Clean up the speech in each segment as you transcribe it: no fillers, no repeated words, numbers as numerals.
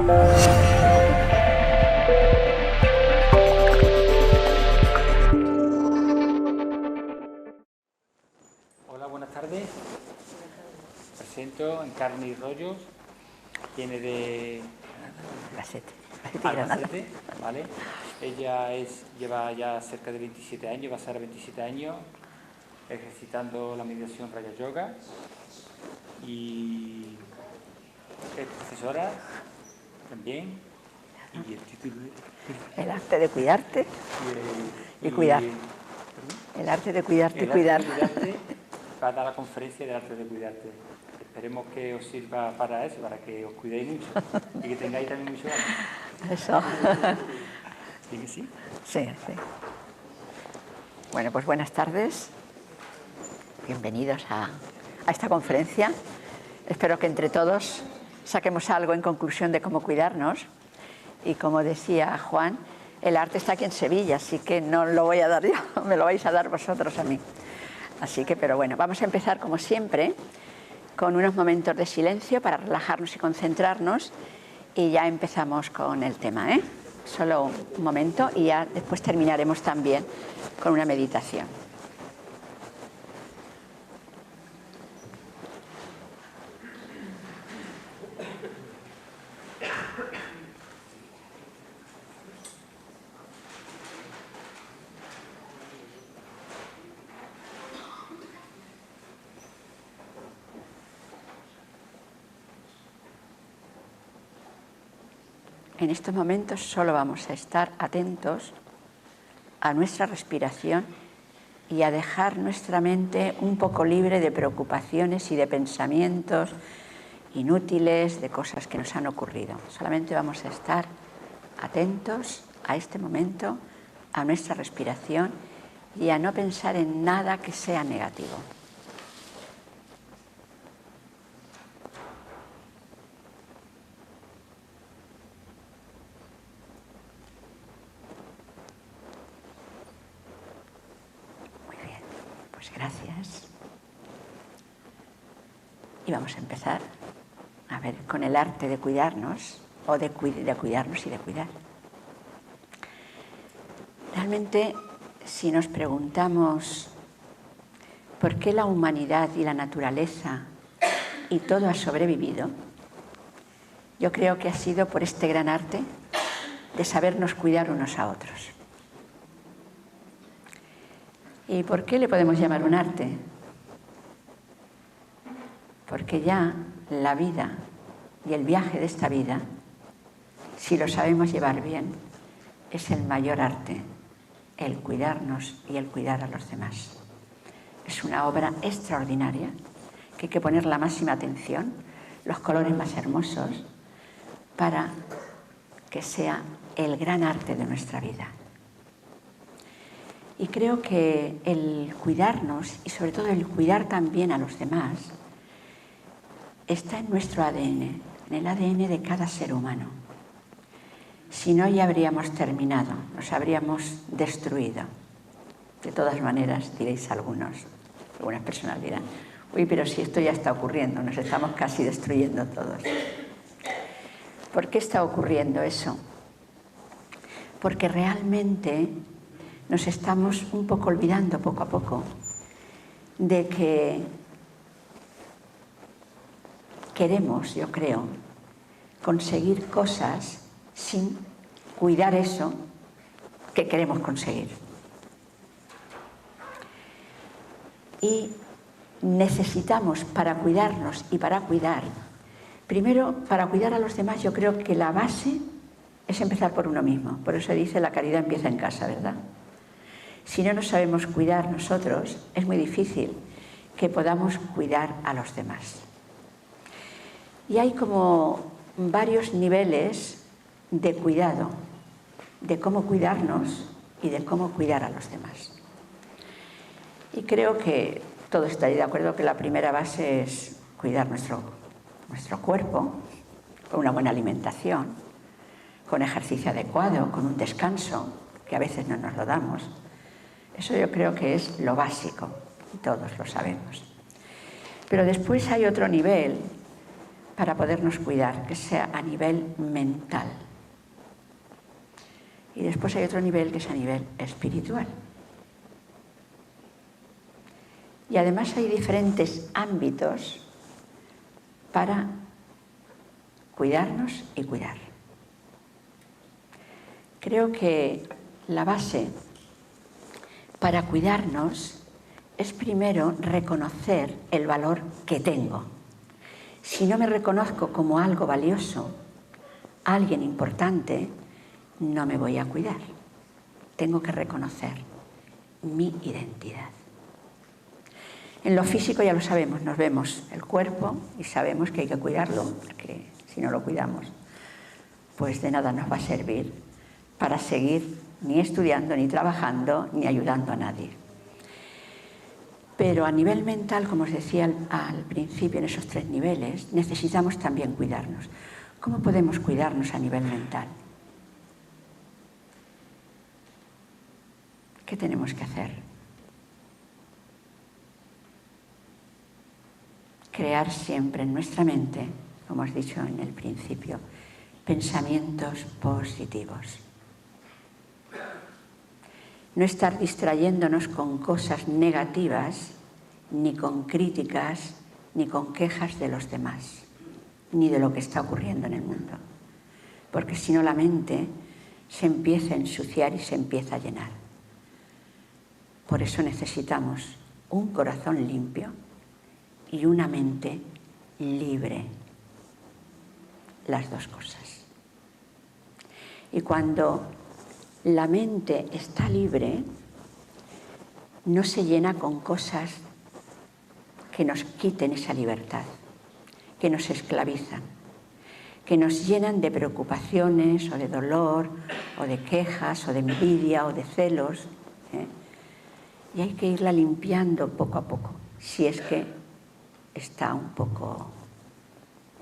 Hola, buenas tardes. Presento Encarni Rollos, viene de Albacete, ¿vale? Ella lleva ya cerca de 27 años, va a ser 27 años, ejercitando la meditación Raya Yoga y es profesora también. Y el título es El arte de cuidarte y cuidar. El arte de cuidarte y cuidar. Va a dar la conferencia de arte de cuidarte. Esperemos que os sirva para eso, para que os cuidéis mucho y que tengáis también mucho ánimo. Eso. ¿Sí que sí? Sí, sí. Bueno, pues buenas tardes. Bienvenidos a esta conferencia. Espero que entre todos saquemos algo en conclusión de cómo cuidarnos. Y como decía Juan, el arte está aquí en Sevilla, así que no lo voy a dar yo, me lo vais a dar vosotros a mí. Así que, pero bueno, vamos a empezar como siempre con unos momentos de silencio para relajarnos y concentrarnos y ya empezamos con el tema, ¿eh? Solo un momento y ya después terminaremos también con una meditación. En estos momentos solo vamos a estar atentos a nuestra respiración y a dejar nuestra mente un poco libre de preocupaciones y de pensamientos inútiles, de cosas que nos han ocurrido. Solamente vamos a estar atentos a este momento, a nuestra respiración y a no pensar en nada que sea negativo. Gracias. Y vamos a empezar, a ver, con el arte de cuidarnos, o de cuidarnos y de cuidar. Realmente, si nos preguntamos por qué la humanidad y la naturaleza y todo ha sobrevivido, yo creo que ha sido por este gran arte de sabernos cuidar unos a otros. ¿Y por qué le podemos llamar un arte? Porque ya la vida y el viaje de esta vida, si lo sabemos llevar bien, es el mayor arte, el cuidarnos y el cuidar a los demás. Es una obra extraordinaria que hay que poner la máxima atención, los colores más hermosos, para que sea el gran arte de nuestra vida. Y creo que el cuidarnos y sobre todo el cuidar también a los demás está en nuestro ADN, en el ADN de cada ser humano. Si no, ya habríamos terminado, nos habríamos destruido. De todas maneras, diréis algunas personas dirán, uy, pero si esto ya está ocurriendo, nos estamos casi destruyendo todos. ¿Por qué está ocurriendo eso? Porque realmente nos estamos un poco olvidando poco a poco de que queremos, yo creo, conseguir cosas sin cuidar eso que queremos conseguir. Y necesitamos para cuidarnos y para cuidar, primero para cuidar a los demás, yo creo que la base es empezar por uno mismo. Por eso dice la caridad empieza en casa, ¿verdad? Si no nos sabemos cuidar nosotros, es muy difícil que podamos cuidar a los demás. Y hay como varios niveles de cuidado, de cómo cuidarnos y de cómo cuidar a los demás. Y creo que todos estáis de acuerdo que la primera base es cuidar nuestro cuerpo, con una buena alimentación, con ejercicio adecuado, con un descanso, que a veces no nos lo damos. Eso yo creo que es lo básico, y todos lo sabemos. Pero después hay otro nivel para podernos cuidar, que sea a nivel mental. Y después hay otro nivel que es a nivel espiritual. Y además hay diferentes ámbitos para cuidarnos y cuidar. Creo que la base para cuidarnos es primero reconocer el valor que tengo. Si no me reconozco como algo valioso, alguien importante, no me voy a cuidar. Tengo que reconocer mi identidad. En lo físico ya lo sabemos, nos vemos el cuerpo y sabemos que hay que cuidarlo, porque si no lo cuidamos, pues de nada nos va a servir para seguir ni estudiando, ni trabajando, ni ayudando a nadie. Pero a nivel mental, como os decía al principio, en esos 3 niveles, necesitamos también cuidarnos. ¿Cómo podemos cuidarnos a nivel mental? ¿Qué tenemos que hacer? Crear siempre en nuestra mente, como os he dicho en el principio, pensamientos positivos. No estar distrayéndonos con cosas negativas, ni con críticas, ni con quejas de los demás, ni de lo que está ocurriendo en el mundo. Porque si no, la mente se empieza a ensuciar y se empieza a llenar. Por eso necesitamos un corazón limpio y una mente libre. Las 2 cosas. Y cuando la mente está libre, no se llena con cosas que nos quiten esa libertad, que nos esclavizan, que nos llenan de preocupaciones o de dolor o de quejas o de envidia o de celos. Y hay que irla limpiando poco a poco, si es que está un poco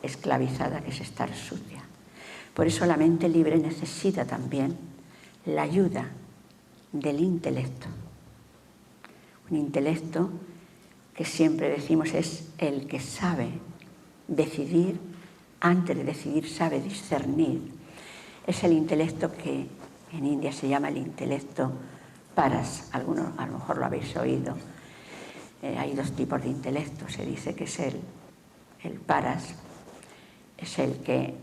esclavizada, que es estar sucia. Por eso la mente libre necesita también la ayuda del intelecto. Un intelecto que siempre decimos es el que sabe decidir, antes de decidir sabe discernir. Es el intelecto que en India se llama el intelecto paras. Algunos a lo mejor lo habéis oído. Hay 2 tipos de intelecto. Se dice que es el paras, es el que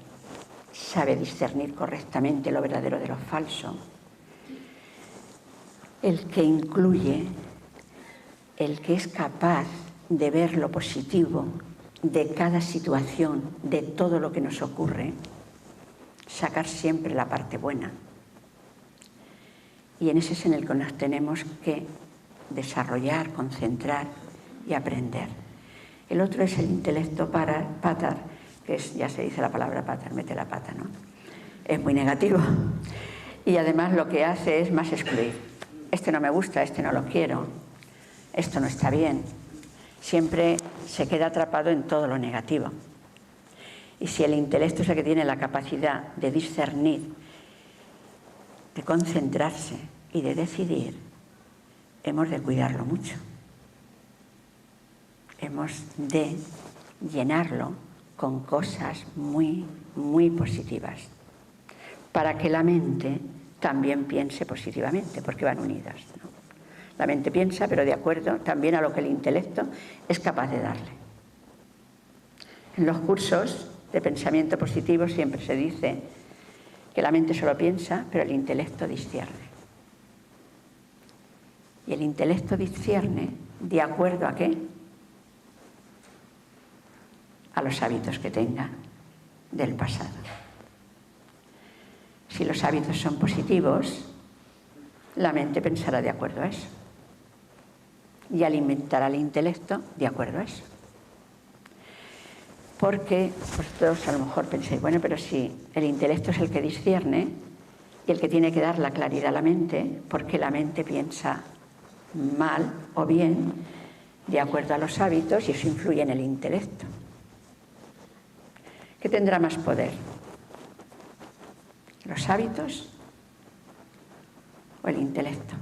sabe discernir correctamente lo verdadero de lo falso, el que incluye, el que es capaz de ver lo positivo de cada situación, de todo lo que nos ocurre, sacar siempre la parte buena. Y en ese es en el que nos tenemos que desarrollar, concentrar y aprender. El otro es el intelecto patar, que es, ya se dice la palabra patar, mete la pata, ¿no? Es muy negativo. Y además lo que hace es más excluir. Este no me gusta, este no lo quiero, esto no está bien. Siempre se queda atrapado en todo lo negativo. Y si el intelecto es el que tiene la capacidad de discernir, de concentrarse y de decidir, hemos de cuidarlo mucho. Hemos de llenarlo con cosas muy, muy positivas, para que la mente también piense positivamente, porque van unidas, ¿no? La mente piensa, pero de acuerdo también a lo que el intelecto es capaz de darle. En los cursos de pensamiento positivo siempre se dice que la mente solo piensa, pero el intelecto discierne. Y el intelecto discierne de acuerdo a qué? A los hábitos que tenga del pasado. Si los hábitos son positivos, la mente pensará de acuerdo a eso. Y alimentará el intelecto de acuerdo a eso. Porque vosotros a lo mejor pensáis, bueno, pero si el intelecto es el que discierne y el que tiene que dar la claridad a la mente, ¿por qué la mente piensa mal o bien de acuerdo a los hábitos y eso influye en el intelecto? ¿Qué tendrá más poder? ¿Los hábitos o el intelecto?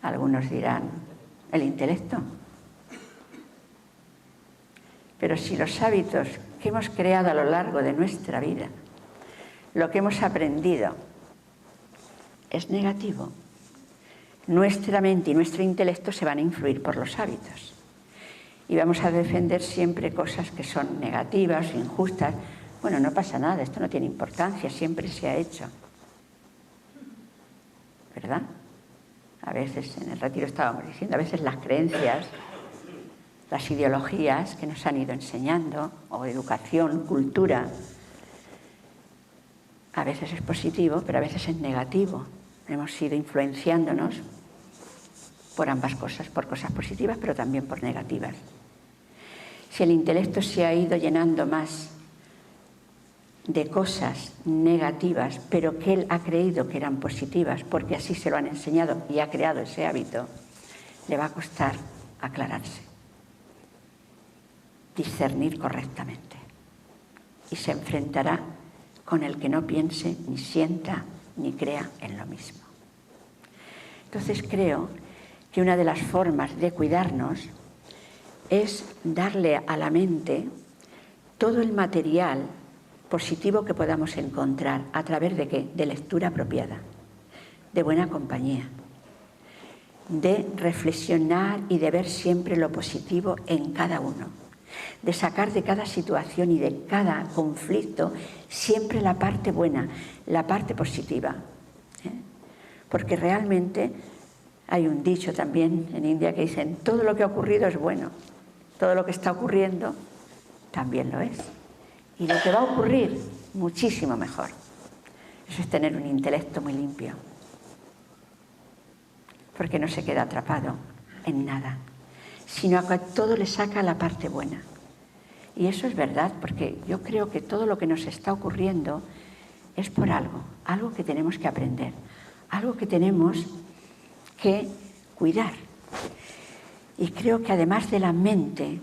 Algunos dirán, ¿el intelecto? Pero si los hábitos que hemos creado a lo largo de nuestra vida, lo que hemos aprendido, es negativo, nuestra mente y nuestro intelecto se van a influir por los hábitos. Y vamos a defender siempre cosas que son negativas, injustas. Bueno, no pasa nada, esto no tiene importancia, siempre se ha hecho. ¿Verdad? A veces, en el retiro estábamos diciendo, a veces las creencias, las ideologías que nos han ido enseñando, o educación, cultura, a veces es positivo, pero a veces es negativo. Hemos ido influenciándonos por ambas cosas, por cosas positivas, pero también por negativas. Si el intelecto se ha ido llenando más de cosas negativas, pero que él ha creído que eran positivas, porque así se lo han enseñado y ha creado ese hábito, le va a costar aclararse, discernir correctamente. Y se enfrentará con el que no piense, ni sienta, ni crea en lo mismo. Entonces creo que una de las formas de cuidarnos es darle a la mente todo el material positivo que podamos encontrar. ¿A través de qué? De lectura apropiada, de buena compañía, de reflexionar y de ver siempre lo positivo en cada uno, de sacar de cada situación y de cada conflicto siempre la parte buena, la parte positiva. Porque realmente hay un dicho también en India que dicen, todo lo que ha ocurrido es bueno, todo lo que está ocurriendo también lo es. Y lo que va a ocurrir, muchísimo mejor. Eso es tener un intelecto muy limpio, porque no se queda atrapado en nada, sino que a todo le saca la parte buena. Y eso es verdad, porque yo creo que todo lo que nos está ocurriendo es por algo, algo que tenemos que aprender, algo que tenemos que cuidar. Y creo que además de la mente,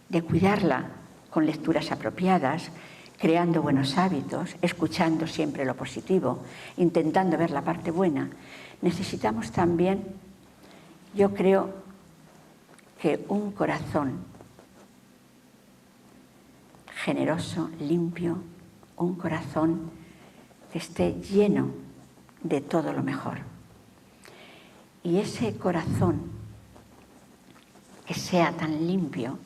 de cuidarla con lecturas apropiadas, creando buenos hábitos, escuchando siempre lo positivo, intentando ver la parte buena, necesitamos también, yo creo, que un corazón generoso, limpio, un corazón que esté lleno de todo lo mejor. Y ese corazón que sea tan limpio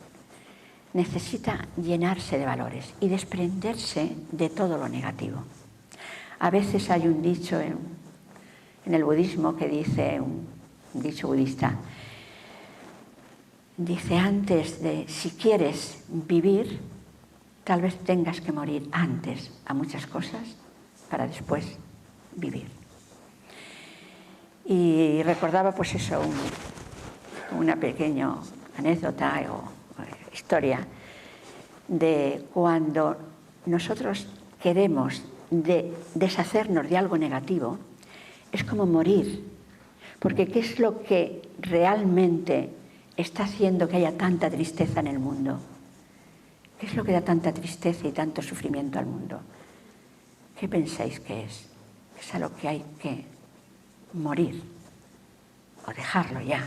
necesita llenarse de valores y desprenderse de todo lo negativo. A veces hay un dicho en el budismo que dice, un dicho budista, dice, antes de, si quieres vivir, tal vez tengas que morir antes a muchas cosas para después vivir. Y recordaba pues eso, una pequeña anécdota o historia de cuando nosotros queremos deshacernos de algo negativo, es como morir, porque ¿qué es lo que realmente está haciendo que haya tanta tristeza en el mundo? ¿Qué es lo que da tanta tristeza y tanto sufrimiento al mundo? ¿Qué pensáis que es? Es a lo que hay que morir o dejarlo ya,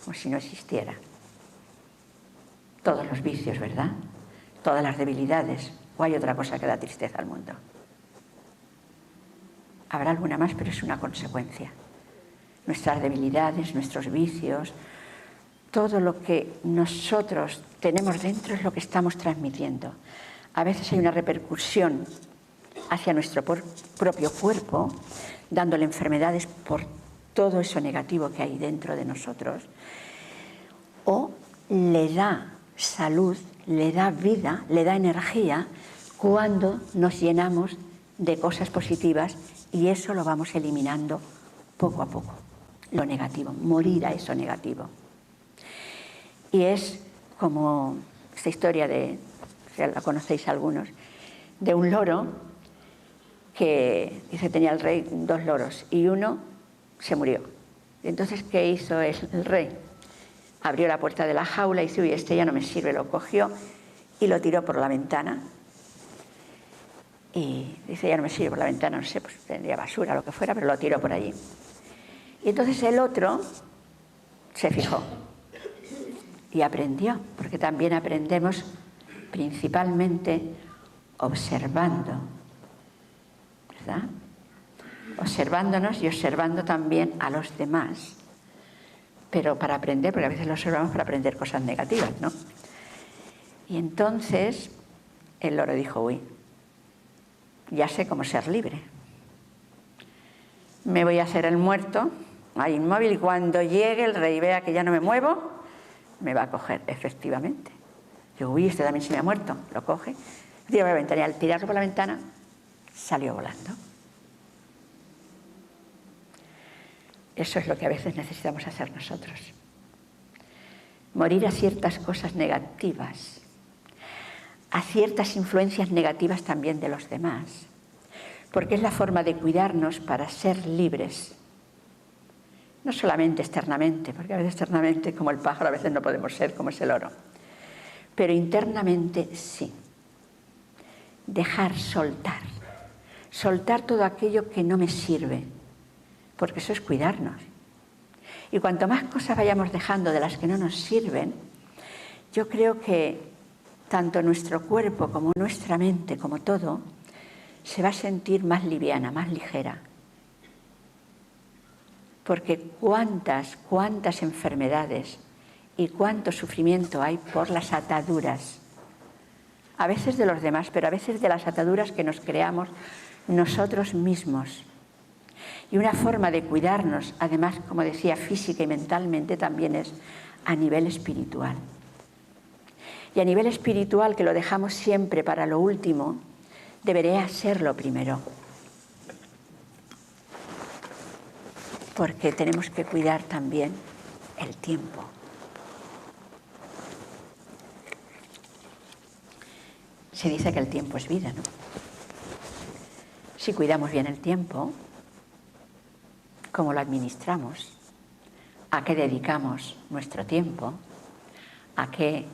como si no existiera. Todos los vicios, ¿verdad? Todas las debilidades. ¿O hay otra cosa que da tristeza al mundo? Habrá alguna más, pero es una consecuencia. Nuestras debilidades, nuestros vicios, todo lo que nosotros tenemos dentro es lo que estamos transmitiendo. A veces hay una repercusión hacia nuestro propio cuerpo, dándole enfermedades por todo eso negativo que hay dentro de nosotros, o le da salud, le da vida, le da energía cuando nos llenamos de cosas positivas y eso lo vamos eliminando poco a poco, lo negativo, morir a eso negativo. Y es como esta historia de, ya la conocéis algunos, de un loro que dice tenía el rey 2 loros y uno se murió. Y entonces, ¿qué hizo el rey? Abrió la puerta de la jaula y dice, uy, este ya no me sirve, lo cogió y lo tiró por la ventana. Y dice, ya no me sirve por la ventana, no sé, pues tendría basura, lo que fuera, pero lo tiró por allí. Y entonces el otro se fijó y aprendió, porque también aprendemos principalmente observando, ¿verdad? Observándonos y observando también a los demás, pero para aprender, porque a veces lo observamos para aprender cosas negativas, ¿no? Y entonces el loro dijo, uy, ya sé cómo ser libre. Me voy a hacer el muerto, ahí inmóvil, y cuando llegue el rey y vea que ya no me muevo, me va a coger, efectivamente. Digo, uy, este también se me ha muerto. Lo coge, tira por la ventana y al tirarlo por la ventana salió volando. Eso es lo que a veces necesitamos hacer nosotros. Morir a ciertas cosas negativas, a ciertas influencias negativas también de los demás, porque es la forma de cuidarnos para ser libres. No solamente externamente, porque a veces externamente, como el pájaro, a veces no podemos ser como es el oro. Pero internamente sí. Dejar, soltar. Soltar todo aquello que no me sirve, porque eso es cuidarnos. Y cuanto más cosas vayamos dejando de las que no nos sirven, yo creo que tanto nuestro cuerpo como nuestra mente, como todo, se va a sentir más liviana, más ligera. Porque cuántas enfermedades y cuánto sufrimiento hay por las ataduras, a veces de los demás, pero a veces de las ataduras que nos creamos nosotros mismos. Y una forma de cuidarnos, además, como decía, física y mentalmente, también es a nivel espiritual. Y a nivel espiritual, que lo dejamos siempre para lo último, debería ser lo primero. Porque tenemos que cuidar también el tiempo. Se dice que el tiempo es vida, ¿no? Si cuidamos bien el tiempo, cómo lo administramos, a qué dedicamos nuestro tiempo, a qué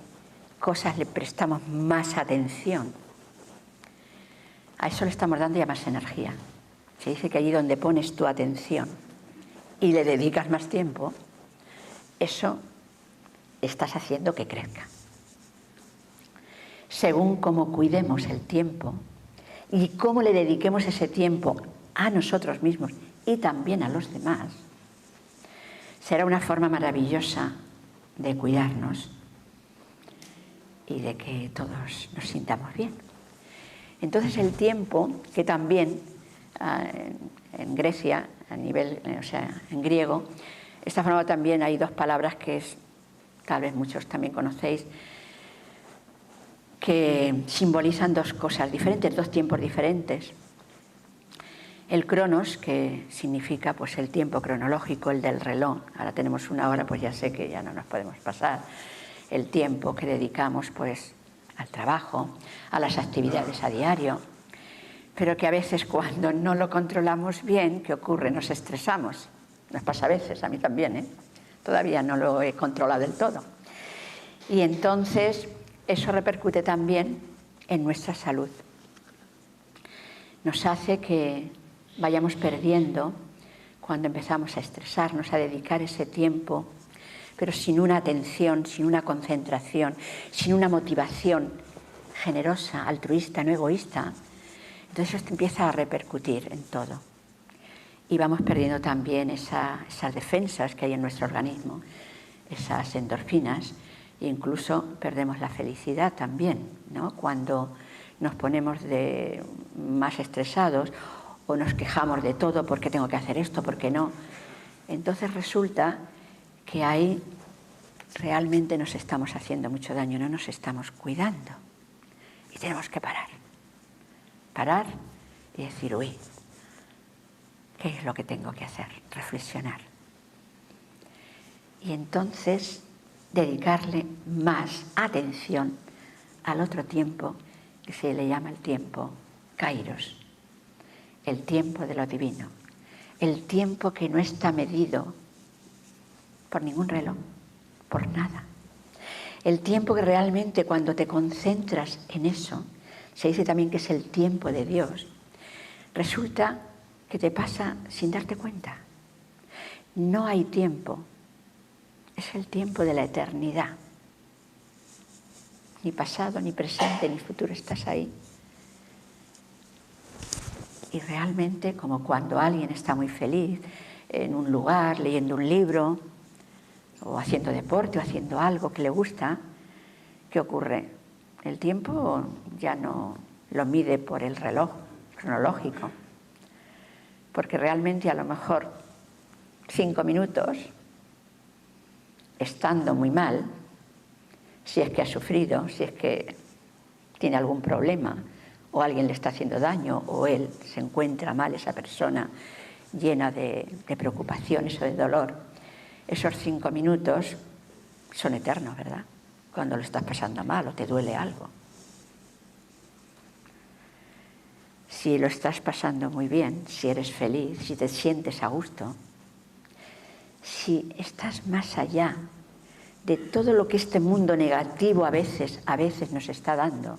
cosas le prestamos más atención, a eso le estamos dando ya más energía. Se dice que allí donde pones tu atención y le dedicas más tiempo, eso estás haciendo que crezca. Según cómo cuidemos el tiempo y cómo le dediquemos ese tiempo a nosotros mismos y también a los demás, será una forma maravillosa de cuidarnos y de que todos nos sintamos bien. Entonces el tiempo, que también en Grecia, a nivel, o sea, en griego, está formado también, hay dos palabras que tal vez muchos también conocéis, que simbolizan dos cosas diferentes, dos tiempos diferentes. El cronos, que significa pues el tiempo cronológico, el del reloj. Ahora tenemos una hora, pues ya sé que ya no nos podemos pasar. El tiempo que dedicamos pues al trabajo, a las actividades a diario, pero que a veces cuando no lo controlamos bien, ¿qué ocurre? Nos estresamos. Nos pasa a veces, a mí también, ¿eh? Todavía no lo he controlado del todo. Y entonces eso repercute también en nuestra salud. Nos hace que vayamos perdiendo cuando empezamos a estresarnos, a dedicar ese tiempo, pero sin una atención, sin una concentración, sin una motivación generosa, altruista, no egoísta. Entonces esto empieza a repercutir en todo. Y vamos perdiendo también esas defensas que hay en nuestro organismo, esas endorfinas, e incluso perdemos la felicidad también, ¿no? Cuando nos ponemos más estresados o nos quejamos de todo, ¿por qué tengo que hacer esto? ¿Por qué no? Entonces resulta que ahí realmente nos estamos haciendo mucho daño, no nos estamos cuidando. Y tenemos que parar. Parar y decir, uy, ¿qué es lo que tengo que hacer? Reflexionar. Y entonces dedicarle más atención al otro tiempo, que se le llama el tiempo Kairos, el tiempo de lo divino, el tiempo que no está medido por ningún reloj, por nada. El tiempo que realmente cuando te concentras en eso, se dice también que es el tiempo de Dios, resulta que te pasa sin darte cuenta. No hay tiempo, es el tiempo de la eternidad. ni pasado, ni presente, ni futuro, estás ahí. Y realmente, como cuando alguien está muy feliz en un lugar, leyendo un libro, o haciendo deporte, o haciendo algo que le gusta, ¿qué ocurre? El tiempo ya no lo mide por el reloj cronológico, porque realmente a lo mejor 5 minutos, estando muy mal, si es que ha sufrido, si es que tiene algún problema, o alguien le está haciendo daño, o él se encuentra mal, esa persona llena de preocupaciones o de dolor, esos 5 minutos son eternos, ¿verdad? Cuando lo estás pasando mal o te duele algo. Si lo estás pasando muy bien, si eres feliz, si te sientes a gusto, si estás más allá de todo lo que este mundo negativo a veces nos está dando,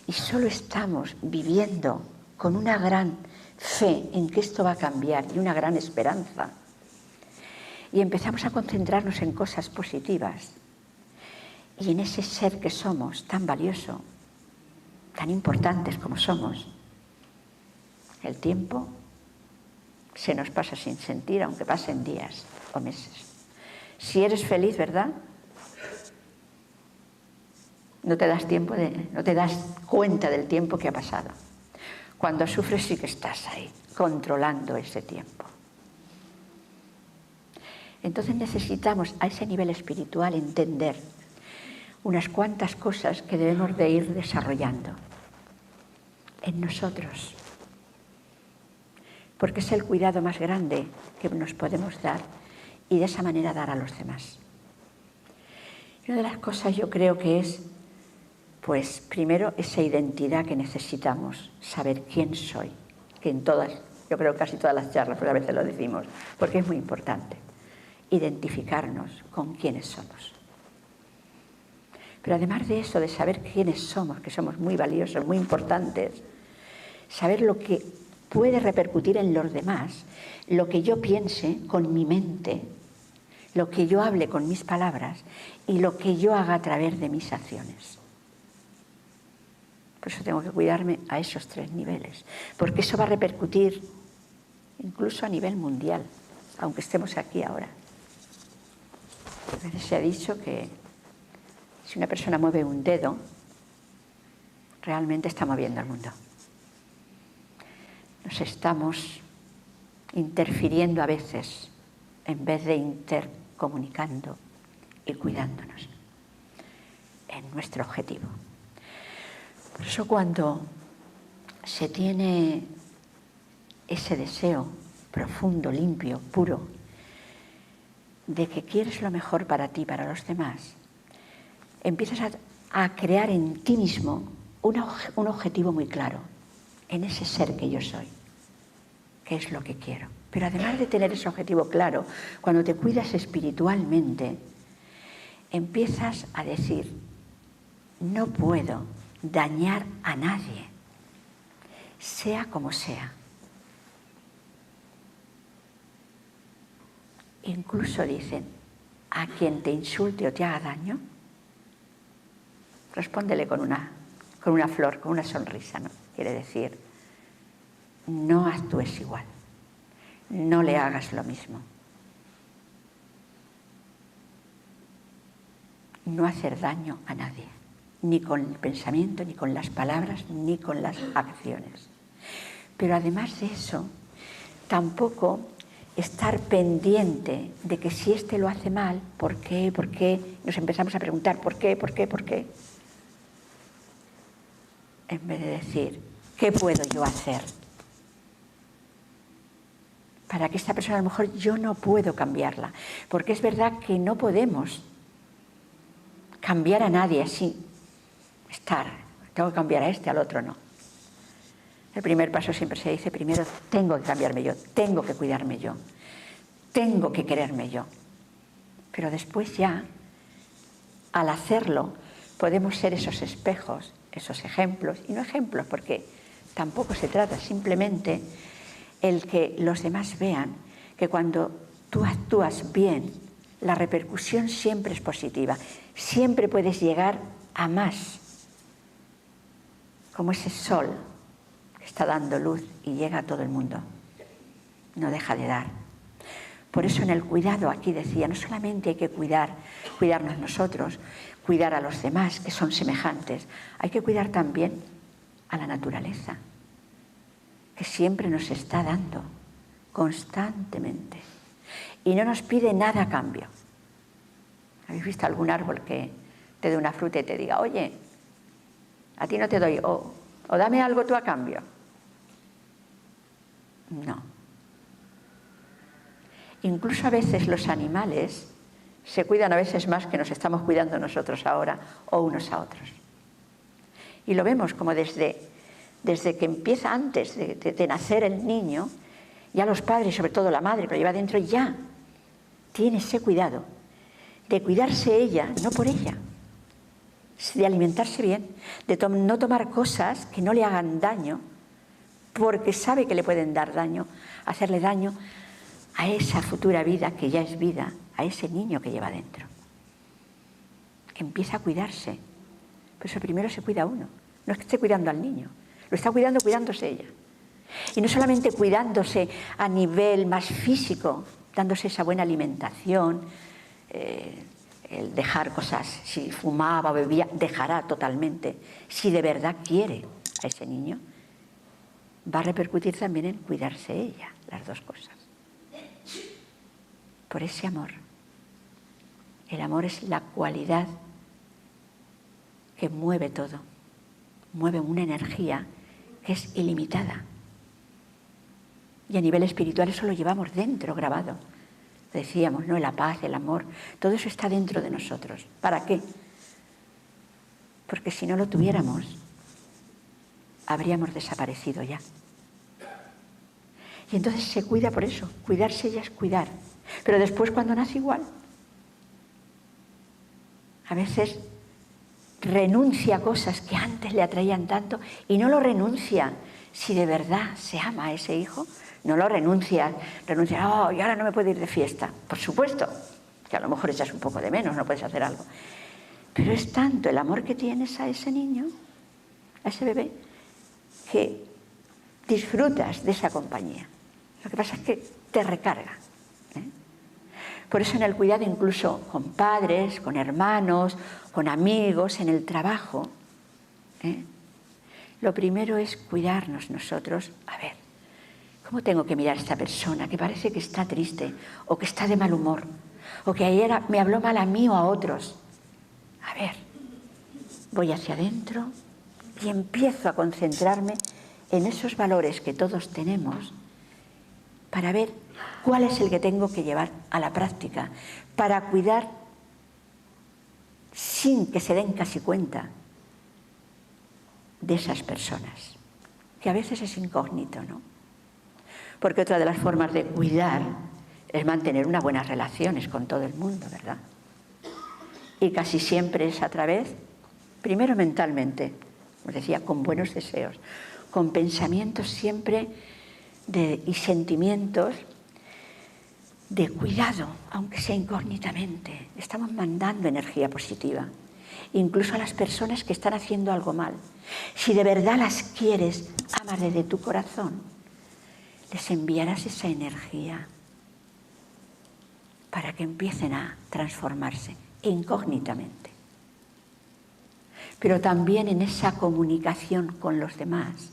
y solo estamos viviendo con una gran fe en que esto va a cambiar y una gran esperanza, y empezamos a concentrarnos en cosas positivas y en ese ser que somos tan valioso, tan importantes como somos, el tiempo se nos pasa sin sentir, aunque pasen días o meses. Si eres feliz, ¿verdad? No te das cuenta del tiempo que ha pasado. Cuando sufres sí que estás ahí, controlando ese tiempo. Entonces necesitamos a ese nivel espiritual entender unas cuantas cosas que debemos de ir desarrollando en nosotros, porque es el cuidado más grande que nos podemos dar y de esa manera dar a los demás. Y una de las cosas yo creo que es, pues primero, esa identidad que necesitamos, saber quién soy, que en todas, yo creo casi todas las charlas, pues a veces lo decimos, porque es muy importante, identificarnos con quiénes somos. Pero además de eso, de saber quiénes somos, que somos muy valiosos, muy importantes, saber lo que puede repercutir en los demás, lo que yo piense con mi mente, lo que yo hable con mis palabras y lo que yo haga a través de mis acciones. Por eso tengo que cuidarme a esos 3 niveles, porque eso va a repercutir incluso a nivel mundial, aunque estemos aquí ahora. A veces se ha dicho que si una persona mueve un dedo, realmente está moviendo el mundo. Nos estamos interfiriendo a veces en vez de intercomunicando y cuidándonos en nuestro objetivo. Por eso cuando se tiene ese deseo profundo, limpio, puro, de que quieres lo mejor para ti, para los demás, empiezas a crear en ti mismo un objetivo muy claro, en ese ser que yo soy, que es lo que quiero. Pero además de tener ese objetivo claro, cuando te cuidas espiritualmente, empiezas a decir, no puedo dañar a nadie, sea como sea. Incluso dicen, a quien te insulte o te haga daño, respóndele con una flor, con una sonrisa, ¿no? Quiere decir, no actúes igual, no le hagas lo mismo. No hacer daño a nadie, ni con el pensamiento, ni con las palabras, ni con las acciones. Pero además de eso, tampoco estar pendiente de que si este lo hace mal, ¿por qué? ¿Por qué? Nos empezamos a preguntar ¿por qué? ¿Por qué? ¿Por qué? En vez de decir, ¿qué puedo yo hacer? Para que esta persona, a lo mejor yo no puedo cambiarla, porque es verdad que no podemos cambiar a nadie así, tengo que cambiar a este, al otro no. El primer paso siempre se dice, primero tengo que cambiarme yo, tengo que cuidarme yo, tengo que quererme yo. Pero después ya, al hacerlo, podemos ser esos espejos, esos ejemplos, y no ejemplos porque tampoco se trata, simplemente el que los demás vean que cuando tú actúas bien, la repercusión siempre es positiva, siempre puedes llegar a más, como ese sol que está dando luz y llega a todo el mundo. No deja de dar. Por eso en el cuidado aquí decía, no solamente hay que cuidarnos nosotros, cuidar a los demás que son semejantes, hay que cuidar también a la naturaleza, que siempre nos está dando constantemente y no nos pide nada a cambio. ¿Habéis visto algún árbol que te dé una fruta y te diga, oye, a ti no te doy, o dame algo tú a cambio? No. Incluso a veces los animales se cuidan a veces más que nos estamos cuidando nosotros ahora o unos a otros. Y lo vemos como desde que empieza antes de nacer el niño, ya los padres, sobre todo la madre que lo lleva dentro, ya tiene ese cuidado de cuidarse ella, no por ella, de alimentarse bien, de no tomar cosas que no le hagan daño, porque sabe que le pueden dar daño, hacerle daño a esa futura vida que ya es vida, a ese niño que lleva dentro. Que empieza a cuidarse. Pero eso primero se cuida uno. No es que esté cuidando al niño, lo está cuidándose ella. Y no solamente cuidándose a nivel más físico, dándose esa buena alimentación, el dejar cosas, si fumaba o bebía, dejará totalmente. Si de verdad quiere a ese niño, va a repercutir también en cuidarse ella, las dos cosas. Por ese amor. El amor es la cualidad que mueve todo, mueve una energía que es ilimitada. Y a nivel espiritual eso lo llevamos dentro, grabado. Decíamos, ¿no? La paz, el amor, todo eso está dentro de nosotros. ¿Para qué? Porque si no lo tuviéramos, habríamos desaparecido ya. Y entonces se cuida por eso, cuidarse ya es cuidar. Pero después cuando nace igual, a veces renuncia a cosas que antes le atraían tanto y no lo renuncia. Si de verdad se ama a ese hijo, no lo renuncia, oh, y ahora no me puedo ir de fiesta. Por supuesto, que a lo mejor echas un poco de menos, no puedes hacer algo. Pero es tanto el amor que tienes a ese niño, a ese bebé, que disfrutas de esa compañía. Lo que pasa es que te recarga. Por eso en el cuidado, incluso con padres, con hermanos, con amigos, en el trabajo, lo primero es cuidarnos nosotros. A ver, ¿cómo tengo que mirar a esta persona que parece que está triste o que está de mal humor o que ayer me habló mal a mí o a otros? A ver, voy hacia adentro y empiezo a concentrarme en esos valores que todos tenemos para ver cuál es el que tengo que llevar a la práctica, para cuidar sin que se den casi cuenta de esas personas, que a veces es incógnito, ¿no? Porque otra de las formas de cuidar es mantener unas buenas relaciones con todo el mundo, ¿verdad? Y casi siempre es a través, primero mentalmente, como decía, con buenos deseos, con pensamientos siempre y sentimientos de cuidado, aunque sea incógnitamente. Estamos mandando energía positiva, incluso a las personas que están haciendo algo mal. Si de verdad las quieres, amas desde tu corazón, les enviarás esa energía para que empiecen a transformarse incógnitamente. Pero también en esa comunicación con los demás.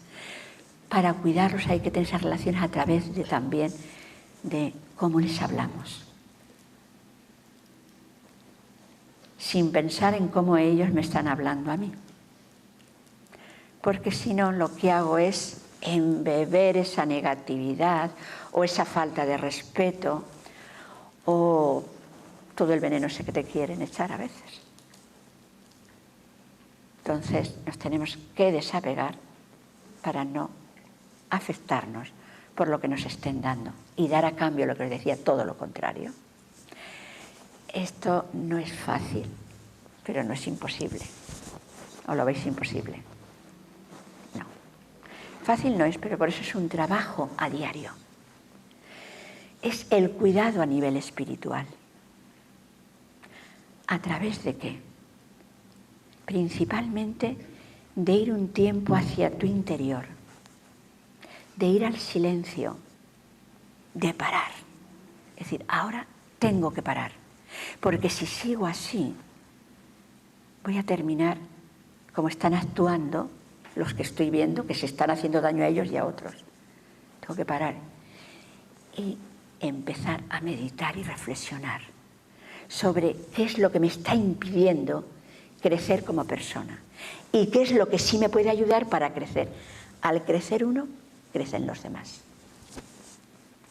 Para cuidarlos hay que tener esas relaciones a través también de cómo les hablamos. Sin pensar en cómo ellos me están hablando a mí. Porque si no, lo que hago es embeber esa negatividad o esa falta de respeto o todo el veneno ese que te quieren echar a veces. Entonces nos tenemos que desapegar para no afectarnos por lo que nos estén dando y dar a cambio lo que os decía, todo lo contrario. Esto no es fácil, pero no es imposible. ¿O lo veis imposible? No. Fácil no es, pero por eso es un trabajo a diario. Es el cuidado a nivel espiritual. ¿A través de qué? principalmente de ir un tiempo hacia tu interior, de ir al silencio, de parar. Es decir, ahora tengo que parar, porque si sigo así, voy a terminar como están actuando los que estoy viendo, que se están haciendo daño a ellos y a otros. Tengo que parar y empezar a meditar y reflexionar sobre qué es lo que me está impidiendo crecer como persona y qué es lo que sí me puede ayudar para crecer. Al crecer uno, crecen los demás.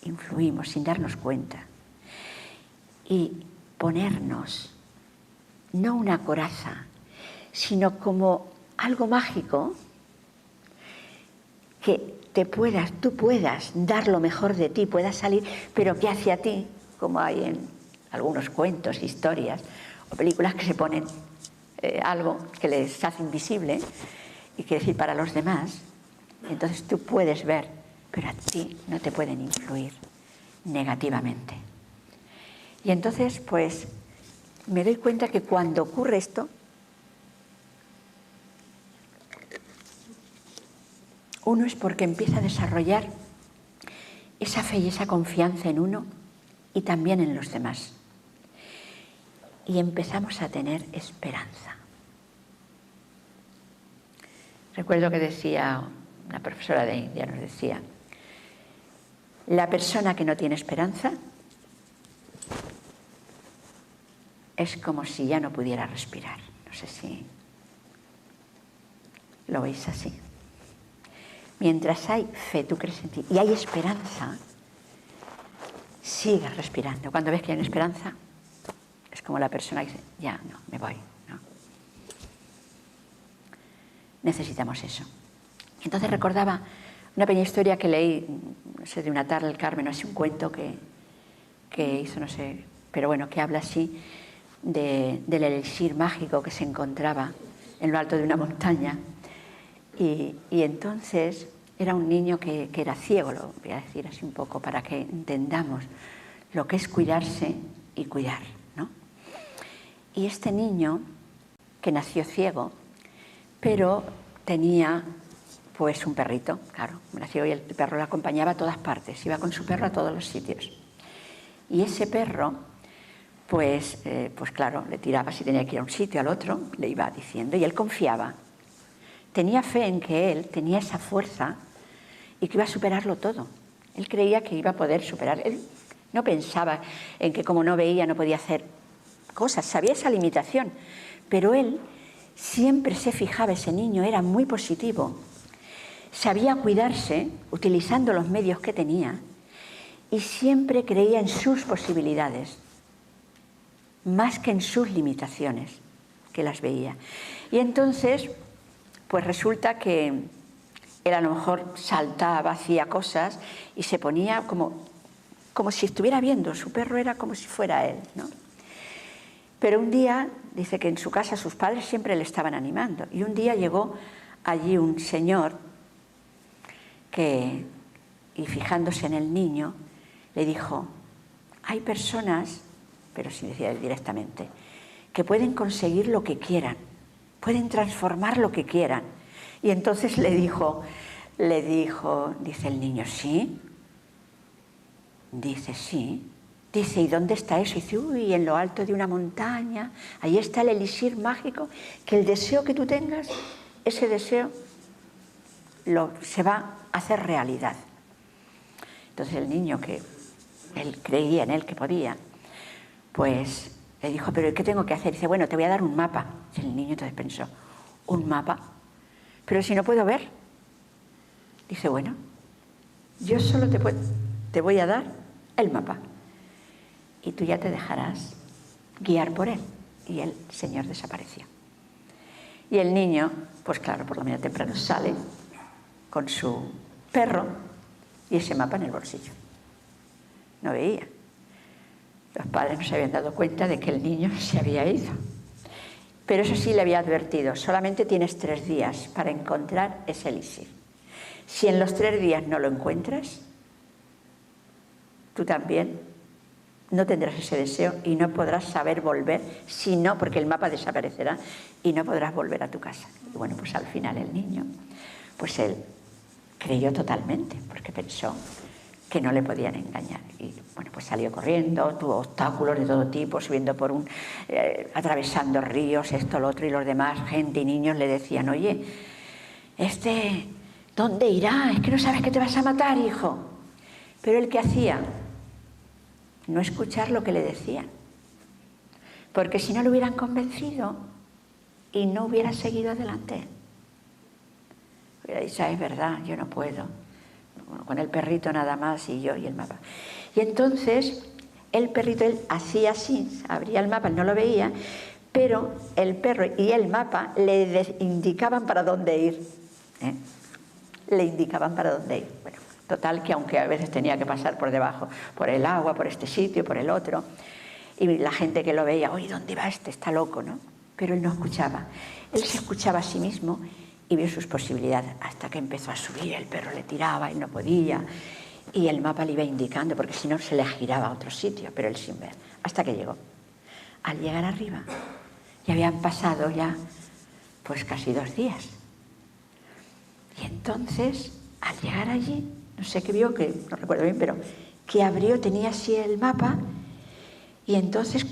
Influimos sin darnos cuenta. Y ponernos, no una coraza, sino como algo mágico que tú puedas dar lo mejor de ti, puedas salir, pero que hacia ti, como hay en algunos cuentos, historias o películas que se ponen algo que les hace invisible y quiere decir para los demás, entonces tú puedes ver, pero a ti no te pueden influir negativamente. Y entonces, pues, me doy cuenta que cuando ocurre esto, uno es porque empieza a desarrollar esa fe y esa confianza en uno y también en los demás. Y empezamos a tener esperanza. Recuerdo que decía una profesora de India, nos decía, la persona que no tiene esperanza es como si ya no pudiera respirar. No sé si lo veis así. Mientras hay fe, tú crees en ti, y hay esperanza, sigues respirando. Cuando ves que hay una esperanza, es como la persona que dice, ya, no, me voy. ¿No? Necesitamos eso. Entonces recordaba una pequeña historia que leí, no sé, de una tarde del Carmen, no sé, un cuento que hizo, no sé, pero bueno, que habla así del elixir mágico que se encontraba en lo alto de una montaña. Y entonces era un niño que era ciego, lo voy a decir así un poco para que entendamos lo que es cuidarse y cuidar, ¿no? Y este niño, que nació ciego, pero tenía pues un perrito, claro, nació y el perro le acompañaba a todas partes, iba con su perro a todos los sitios. Y ese perro, pues claro, le tiraba si tenía que ir a un sitio, al otro, le iba diciendo, y él confiaba. Tenía fe en que él tenía esa fuerza y que iba a superarlo todo. Él creía que iba a poder superar. Él no pensaba en que como no veía no podía hacer cosas, sabía esa limitación, pero él siempre se fijaba, ese niño era muy positivo, sabía cuidarse utilizando los medios que tenía y siempre creía en sus posibilidades, más que en sus limitaciones, que las veía. Y entonces, pues resulta que él a lo mejor saltaba, hacía cosas y se ponía como si estuviera viendo, su perro era como si fuera él, ¿no? Pero un día, dice que en su casa sus padres siempre le estaban animando, y un día llegó allí un señor y fijándose en el niño, le dijo, hay personas, pero sin decir él directamente, que pueden conseguir lo que quieran, pueden transformar lo que quieran. Y entonces le dijo, dice el niño, ¿sí? Dice, sí. Dice, ¿y dónde está eso? Y dice, uy, en lo alto de una montaña, ahí está el elixir mágico, que el deseo que tú tengas, ese deseo se va a hacer realidad. Entonces el niño, que él creía en él que podía, pues le dijo, ¿pero qué tengo que hacer? Dice, bueno, te voy a dar un mapa. Y el niño entonces pensó, ¿un mapa? Pero si no puedo ver. Dice, bueno, yo solo te voy a dar el mapa. Y tú ya te dejarás guiar por él. Y el señor desapareció. Y el niño, pues claro, por la mañana temprano sale con su perro y ese mapa en el bolsillo. No veía. Los padres no se habían dado cuenta de que el niño se había ido. Pero eso sí le había advertido, solamente tienes 3 días para encontrar ese elixir. Si en los 3 días no lo encuentras, tú también no tendrás ese deseo y no podrás saber volver, si no, porque el mapa desaparecerá y no podrás volver a tu casa. Y bueno, pues al final el niño, pues él creyó totalmente, porque pensó que no le podían engañar. Y bueno, pues salió corriendo, tuvo obstáculos de todo tipo, subiendo por atravesando ríos, esto, lo otro, y los demás, gente y niños le decían, oye, ¿dónde irá? Es que no sabes que te vas a matar, hijo. Pero él, ¿qué hacía? No escuchar lo que le decían, porque si no lo hubieran convencido y no hubiera seguido adelante, hubiera dicho, es verdad, yo no puedo, con el perrito nada más y yo y el mapa. Y entonces el perrito, él hacía así, abría el mapa, él no lo veía, pero el perro y el mapa le indicaban para dónde ir, le indicaban para dónde ir. Bueno, total, que aunque a veces tenía que pasar por debajo, por el agua, por este sitio, por el otro, y la gente que lo veía, oye, ¿dónde va este? Está loco, ¿no? Pero él no escuchaba. Él se escuchaba a sí mismo y vio sus posibilidades, hasta que empezó a subir, el perro le tiraba, él no podía, y el mapa le iba indicando, porque si no se le giraba a otro sitio, pero él sin ver, hasta que llegó. Al llegar arriba, ya habían pasado ya, pues casi 2 días. Y entonces, al llegar allí, no sé qué vio, que no recuerdo bien, pero que abrió, tenía así el mapa, y entonces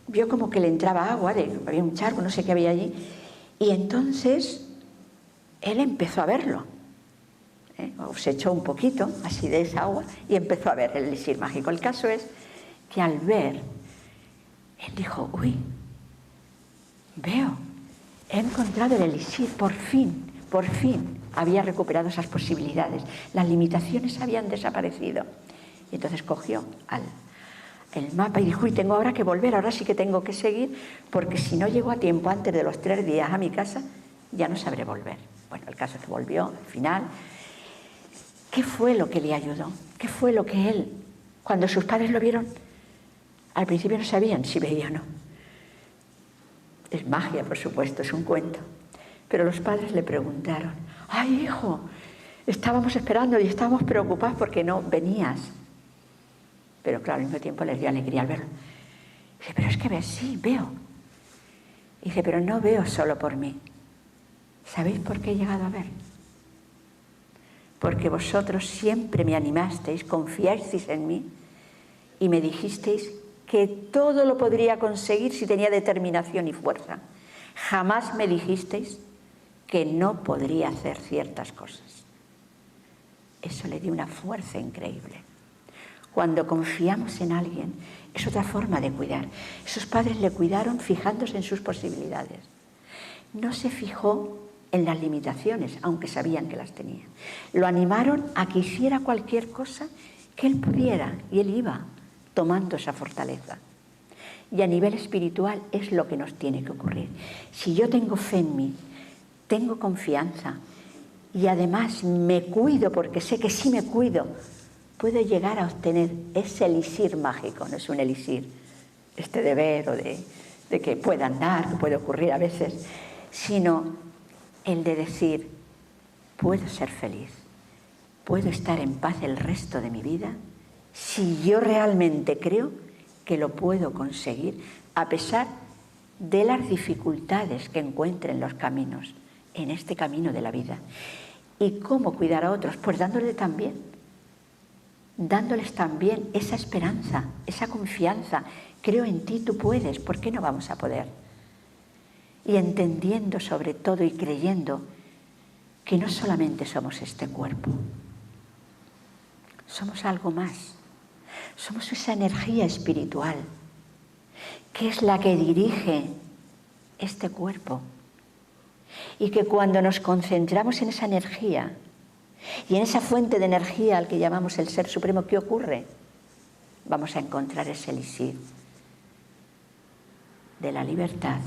vio como que le entraba agua, había un charco, no sé qué había allí, y entonces él empezó a verlo, o se echó un poquito así de esa agua y empezó a ver el elixir mágico. El caso es que al ver, él dijo, uy, veo, he encontrado el elixir, por fin había recuperado esas posibilidades, las limitaciones habían desaparecido. Y entonces cogió el mapa y dijo, uy, tengo ahora que volver, ahora sí que tengo que seguir, porque si no llego a tiempo antes de los 3 días a mi casa, ya no sabré volver. Bueno, el caso es que volvió, al final. ¿Qué fue lo que le ayudó? ¿Qué fue lo que él, cuando sus padres lo vieron, al principio no sabían si veía o no? Es magia, por supuesto, es un cuento. Pero los padres le preguntaron, ¡ay, hijo! Estábamos esperando y estábamos preocupados porque no venías. Pero claro, al mismo tiempo les dio alegría al verlo. Dice, pero es que ves, sí, veo. Dice, pero no veo solo por mí. ¿Sabéis por qué he llegado a ver? Porque vosotros siempre me animasteis, confiasteis en mí y me dijisteis que todo lo podría conseguir si tenía determinación y fuerza. Jamás me dijisteis que no podría hacer ciertas cosas. Eso le dio una fuerza increíble. Cuando confiamos en alguien, es otra forma de cuidar. Esos padres le cuidaron fijándose en sus posibilidades. No se fijó en las limitaciones, aunque sabían que las tenía. Lo animaron a que hiciera cualquier cosa que él pudiera, y él iba tomando esa fortaleza. Y a nivel espiritual es lo que nos tiene que ocurrir. Si yo tengo fe en mí, tengo confianza, y además me cuido, porque sé que si me cuido, puedo llegar a obtener ese elixir mágico. No es un elixir de ver o de que pueda andar, que puede ocurrir a veces, sino el de decir, puedo ser feliz, puedo estar en paz el resto de mi vida si yo realmente creo que lo puedo conseguir a pesar de las dificultades que encuentre en los caminos, en este camino de la vida. ¿Y cómo cuidar a otros? Pues dándoles también esa esperanza, esa confianza. Creo en ti, tú puedes, ¿por qué no vamos a poder? Y entendiendo sobre todo y creyendo que no solamente somos este cuerpo, somos algo más, somos esa energía espiritual que es la que dirige este cuerpo, y que cuando nos concentramos en esa energía y en esa fuente de energía al que llamamos el Ser Supremo, ¿qué ocurre? Vamos a encontrar ese elixir de la libertad,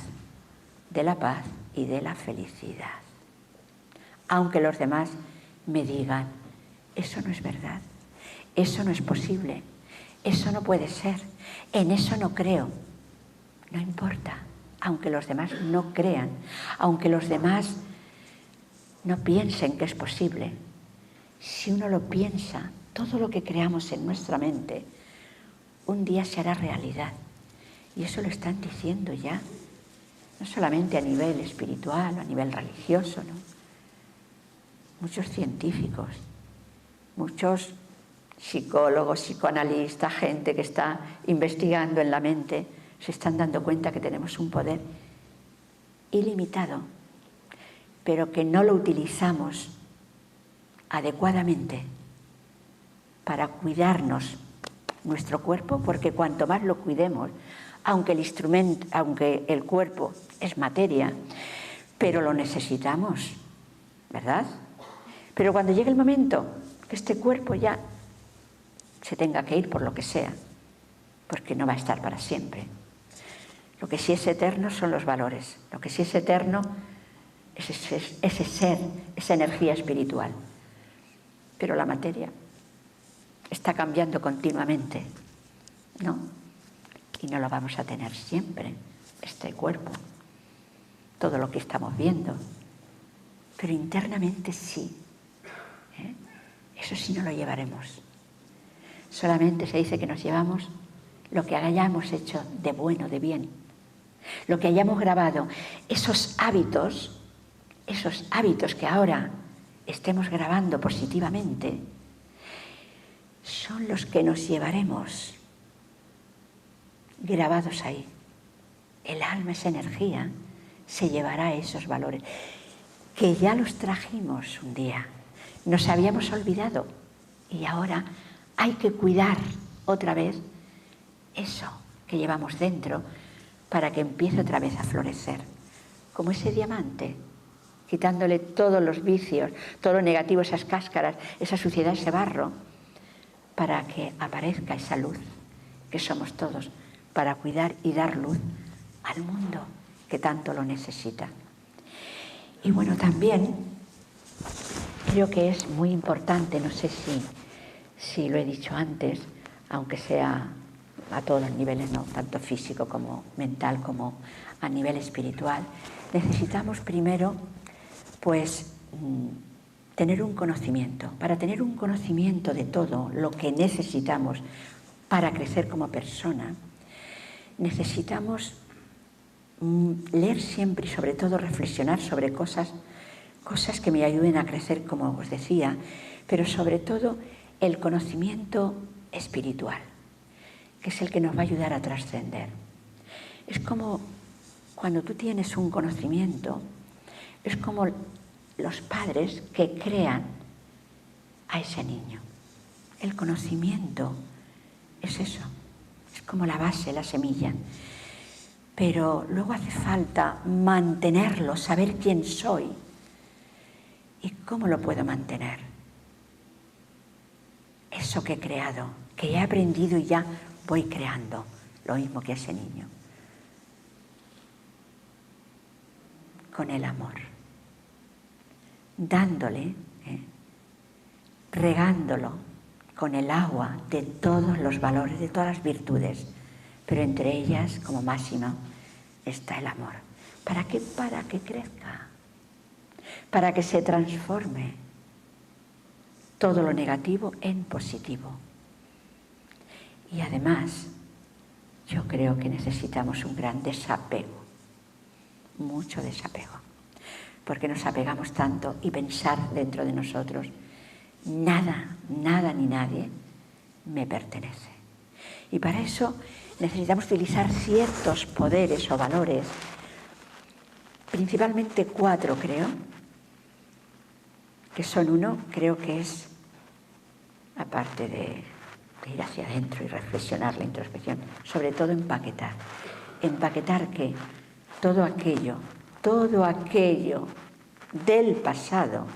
de la paz y de la felicidad. Aunque los demás me digan, eso no es verdad, eso no es posible, eso no puede ser, en eso no creo. No importa, aunque los demás no crean, aunque los demás no piensen que es posible. Si uno lo piensa, todo lo que creamos en nuestra mente, un día se hará realidad. Y eso lo están diciendo ya, no solamente a nivel espiritual o a nivel religioso, ¿no? Muchos científicos, muchos psicólogos, psicoanalistas, gente que está investigando en la mente, se están dando cuenta que tenemos un poder ilimitado, pero que no lo utilizamos adecuadamente para cuidarnos nuestro cuerpo, porque cuanto más lo cuidemos, aunque el cuerpo es materia, pero lo necesitamos, ¿verdad? Pero cuando llegue el momento que este cuerpo ya se tenga que ir por lo que sea, porque no va a estar para siempre. Lo que sí es eterno son los valores. Lo que sí es eterno es ese ser, esa energía espiritual. Pero la materia está cambiando continuamente, ¿no? Y no lo vamos a tener siempre, este cuerpo, todo lo que estamos viendo. Pero internamente sí. Eso sí no lo llevaremos. Solamente se dice que nos llevamos lo que hayamos hecho de bueno, de bien. Lo que hayamos grabado, esos hábitos que ahora estemos grabando positivamente, son los que nos llevaremos grabados ahí. El alma, esa energía, se llevará esos valores, que ya los trajimos un día. Nos habíamos olvidado y ahora hay que cuidar otra vez eso que llevamos dentro para que empiece otra vez a florecer. Como ese diamante, quitándole todos los vicios, todo lo negativo, esas cáscaras, esa suciedad, ese barro, para que aparezca esa luz que somos todos, para cuidar y dar luz al mundo que tanto lo necesita. Y bueno, también creo que es muy importante, no sé si lo he dicho antes, aunque sea a todos los niveles, no tanto físico como mental como a nivel espiritual, necesitamos primero pues tener un conocimiento. Para tener un conocimiento de todo lo que necesitamos para crecer como persona, necesitamos leer siempre y sobre todo reflexionar sobre cosas que me ayuden a crecer, como os decía, pero sobre todo el conocimiento espiritual, que es el que nos va a ayudar a trascender. Es como cuando tú tienes un conocimiento, es como los padres que crean a ese niño. El conocimiento es eso, es como la base, la semilla. Pero luego hace falta mantenerlo, saber quién soy y cómo lo puedo mantener. Eso que he creado, que he aprendido y ya voy creando, lo mismo que ese niño. Con el amor, dándole, regándolo con el agua de todos los valores, de todas las virtudes, pero entre ellas, como máxima, está el amor. ¿Para qué? Para que crezca, para que se transforme todo lo negativo en positivo. Y además, yo creo que necesitamos un gran desapego, mucho desapego, porque nos apegamos tanto y pensar dentro de nosotros, nada ni nadie me pertenece. Y para eso necesitamos utilizar ciertos poderes o valores, principalmente 4 creo, que son uno, creo que es, aparte de ir hacia adentro y reflexionar la introspección, sobre todo empaquetar. Empaquetar que todo aquello del pasado